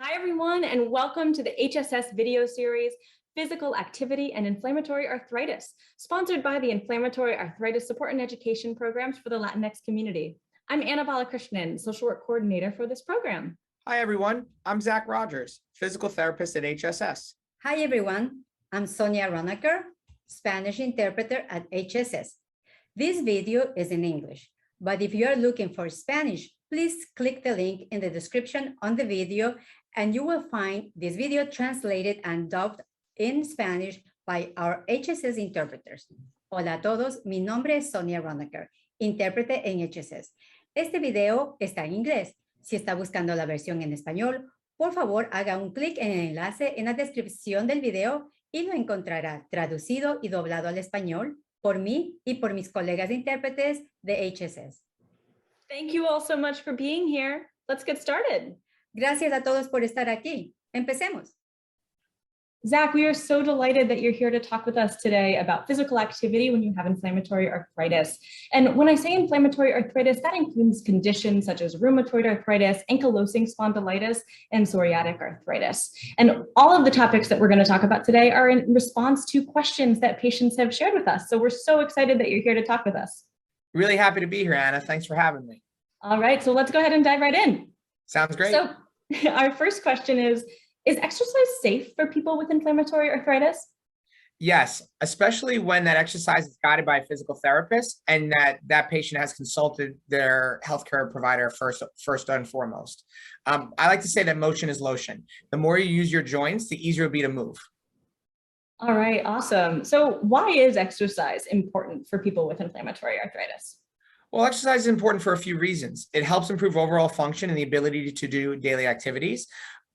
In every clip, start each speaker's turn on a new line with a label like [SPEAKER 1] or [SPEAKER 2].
[SPEAKER 1] Hi, everyone, and welcome to the HSS video series, Physical Activity and Inflammatory Arthritis, sponsored by the Inflammatory Arthritis Support and Education Programs for the Latinx community. I'm Anna Balakrishnan, Social Work Coordinator for this program.
[SPEAKER 2] Hi, everyone. I'm Zack Rogers, Physical Therapist at HSS.
[SPEAKER 3] Hi, everyone. I'm Sonia Ronaker, Spanish Interpreter at HSS. This video is in English, but if you are looking for Spanish, please click the link in the description on the video and you will find this video translated and dubbed in Spanish by our HSS interpreters. Hola a todos, mi nombre es Sonia Ronaker, intérprete en HSS. Este video está en inglés. Si está buscando la versión en español, por favor haga un clic en el enlace en la descripción del video y lo encontrará traducido y doblado al español por mí y por mis colegas intérpretes de HSS.
[SPEAKER 1] Thank you all so much for being here. Let's get started.
[SPEAKER 3] Gracias a todos por estar aquí. Empecemos.
[SPEAKER 1] Zack, we are so delighted that you're here to talk with us today about physical activity when you have inflammatory arthritis. And when I say inflammatory arthritis, that includes conditions such as rheumatoid arthritis, ankylosing spondylitis, and psoriatic arthritis. And all of the topics that we're going to talk about today are in response to questions that patients have shared with us. So we're so excited that you're here to talk with us.
[SPEAKER 2] Really happy to be here, Anna. Thanks for having me.
[SPEAKER 1] All right, so let's go ahead and dive right in.
[SPEAKER 2] Sounds great.
[SPEAKER 1] So our first question is exercise safe for people with inflammatory arthritis?
[SPEAKER 2] Yes, especially when that exercise is guided by a physical therapist and that patient has consulted their healthcare provider first and foremost. I like to say that motion is lotion. The more you use your joints, the easier it'll be to move.
[SPEAKER 1] All right, awesome. So why is exercise important for people with inflammatory arthritis?
[SPEAKER 2] Well, exercise is important for a few reasons. It helps improve overall function and the ability to do daily activities.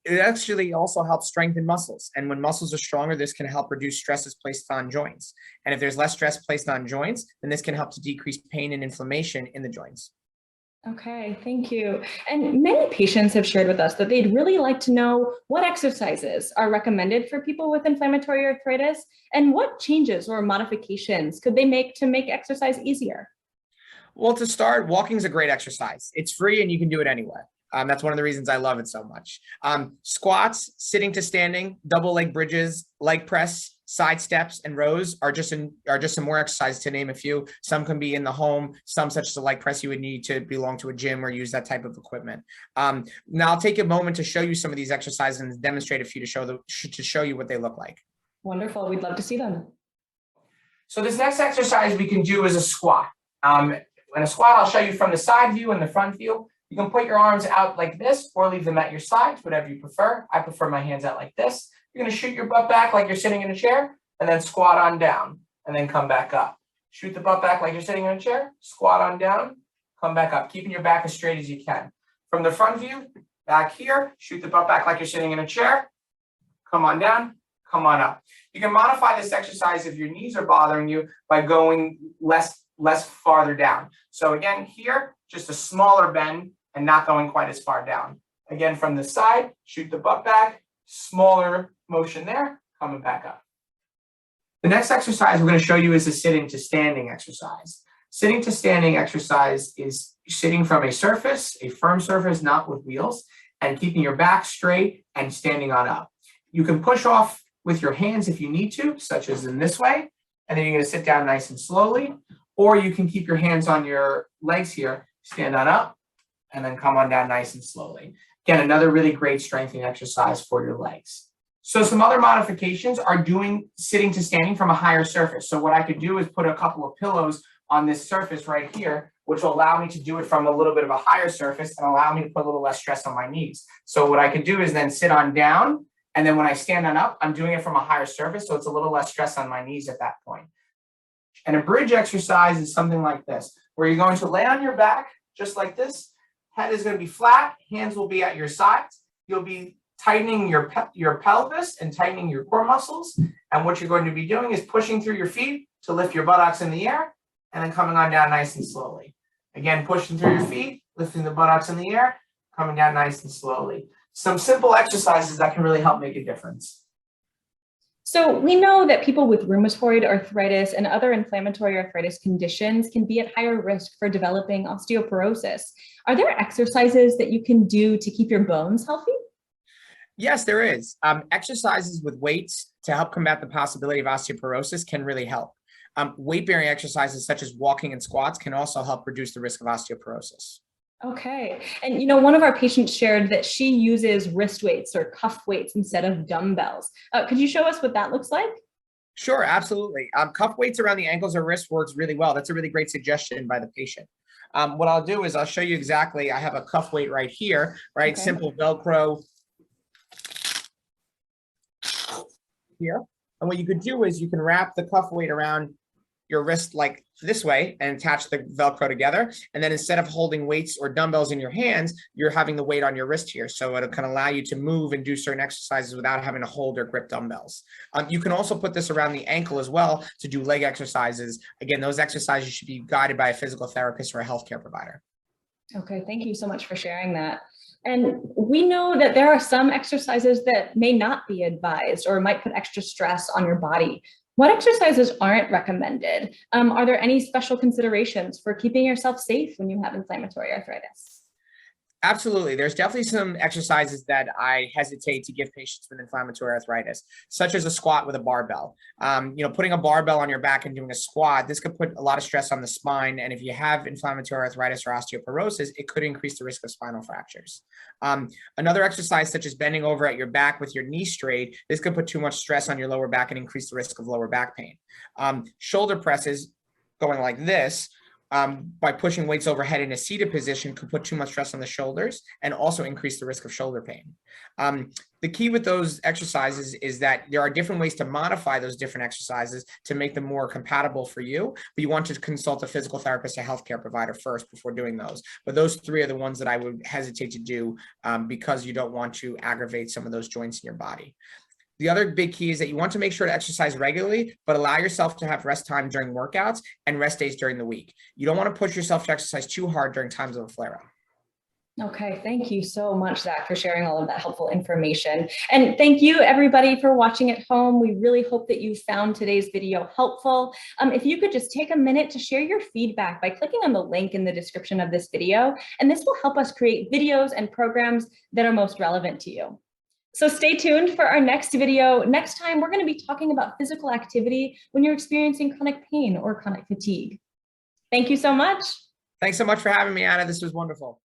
[SPEAKER 2] It actually also helps strengthen muscles. And when muscles are stronger, this can help reduce stresses placed on joints. And if there's less stress placed on joints, then this can help to decrease pain and inflammation in the joints.
[SPEAKER 1] Okay, thank you. And many patients have shared with us that they'd really like to know what exercises are recommended for people with inflammatory arthritis and what changes or modifications could they make to make exercise easier?
[SPEAKER 2] Well, to start, walking is a great exercise. It's free and you can do it anywhere. That's one of the reasons I love it so much. Squats, sitting to standing, double leg bridges, leg press, side steps, and rows are just some more exercises to name a few. Some can be in the home. Some, such as the leg press, you would need to belong to a gym or use that type of equipment. Now I'll take a moment to show you some of these exercises and demonstrate a few to show you what they look like.
[SPEAKER 1] Wonderful. We'd love to see them.
[SPEAKER 2] So this next exercise we can do is a squat. In a squat, I'll show you from the side view and the front view. You can put your arms out like this or leave them at your sides, whatever you prefer. I prefer my hands out like this. You're going to shoot your butt back like you're sitting in a chair and then squat on down and then come back up. Shoot the butt back like you're sitting in a chair, squat on down, come back up, keeping your back as straight as you can. From the front view, back here, shoot the butt back like you're sitting in a chair, come on down, come on up. You can modify this exercise if your knees are bothering you by going less farther down. So again, here, just a smaller bend and not going quite as far down. Again, from the side, shoot the butt back, smaller motion there, coming back up. The next exercise we're going to show you is a sitting to standing exercise. Sitting to standing exercise is sitting from a surface, a firm surface, not with wheels, and keeping your back straight and standing on up. You can push off with your hands if you need to, such as in this way, and then you're going to sit down nice and slowly. Or you can keep your hands on your legs here, stand on up, and then come on down nice and slowly. Again, another really great strengthening exercise for your legs. So some other modifications are doing sitting to standing from a higher surface. So what I could do is put a couple of pillows on this surface right here, which will allow me to do it from a little bit of a higher surface and allow me to put a little less stress on my knees. So what I could do is then sit on down, and then when I stand on up, I'm doing it from a higher surface, so it's a little less stress on my knees at that point. And a bridge exercise is something like this, where you're going to lay on your back, just like this. Head is going to be flat, hands will be at your sides. You'll be tightening your pelvis and tightening your core muscles. And what you're going to be doing is pushing through your feet to lift your buttocks in the air, and then coming on down nice and slowly. Again, pushing through your feet, lifting the buttocks in the air, coming down nice and slowly. Some simple exercises that can really help make a difference.
[SPEAKER 1] So we know that people with rheumatoid arthritis and other inflammatory arthritis conditions can be at higher risk for developing osteoporosis. Are there exercises that you can do to keep your bones healthy?
[SPEAKER 2] Yes, there is. Exercises with weights to help combat the possibility of osteoporosis can really help. Weight-bearing exercises such as walking and squats can also help reduce the risk of osteoporosis.
[SPEAKER 1] Okay. And one of our patients shared that she uses wrist weights or cuff weights instead of dumbbells. Could you show us what that looks like?
[SPEAKER 2] Sure, absolutely. Cuff weights around the ankles or wrist works really well. That's a really great suggestion by the patient. What I'll do is I'll show you exactly. I have a cuff weight right here, right?
[SPEAKER 1] Okay.
[SPEAKER 2] Simple Velcro here. And what you could do is you can wrap the cuff weight around your wrist like this way and attach the Velcro together. And then instead of holding weights or dumbbells in your hands, you're having the weight on your wrist here. So it can allow you to move and do certain exercises without having to hold or grip dumbbells. You can also put this around the ankle as well to do leg exercises. Again, those exercises should be guided by a physical therapist or a healthcare provider.
[SPEAKER 1] Okay, thank you so much for sharing that. And we know that there are some exercises that may not be advised or might put extra stress on your body. What exercises aren't recommended? Are there any special considerations for keeping yourself safe when you have inflammatory arthritis?
[SPEAKER 2] Absolutely. There's definitely some exercises that I hesitate to give patients with inflammatory arthritis, such as a squat with a barbell. Putting a barbell on your back and doing a squat, this could put a lot of stress on the spine. And if you have inflammatory arthritis or osteoporosis, it could increase the risk of spinal fractures. Another exercise, such as bending over at your back with your knee straight, this could put too much stress on your lower back and increase the risk of lower back pain. Shoulder presses, going like this, by pushing weights overhead in a seated position could put too much stress on the shoulders and also increase the risk of shoulder pain. The key with those exercises is that there are different ways to modify those different exercises to make them more compatible for you, but you want to consult a physical therapist, a healthcare provider first before doing those. But those three are the ones that I would hesitate to do because you don't want to aggravate some of those joints in your body. The other big key is that you want to make sure to exercise regularly, but allow yourself to have rest time during workouts and rest days during the week. You don't want to push yourself to exercise too hard during times of a flare-up.
[SPEAKER 1] Okay, thank you so much, Zach, for sharing all of that helpful information. And thank you, everybody, for watching at home. We really hope that you found today's video helpful. If you could just take a minute to share your feedback by clicking on the link in the description of this video, and this will help us create videos and programs that are most relevant to you. So stay tuned for our next video. Next time, we're going to be talking about physical activity when you're experiencing chronic pain or chronic fatigue. Thank you so much.
[SPEAKER 2] Thanks so much for having me, Anna. This was wonderful.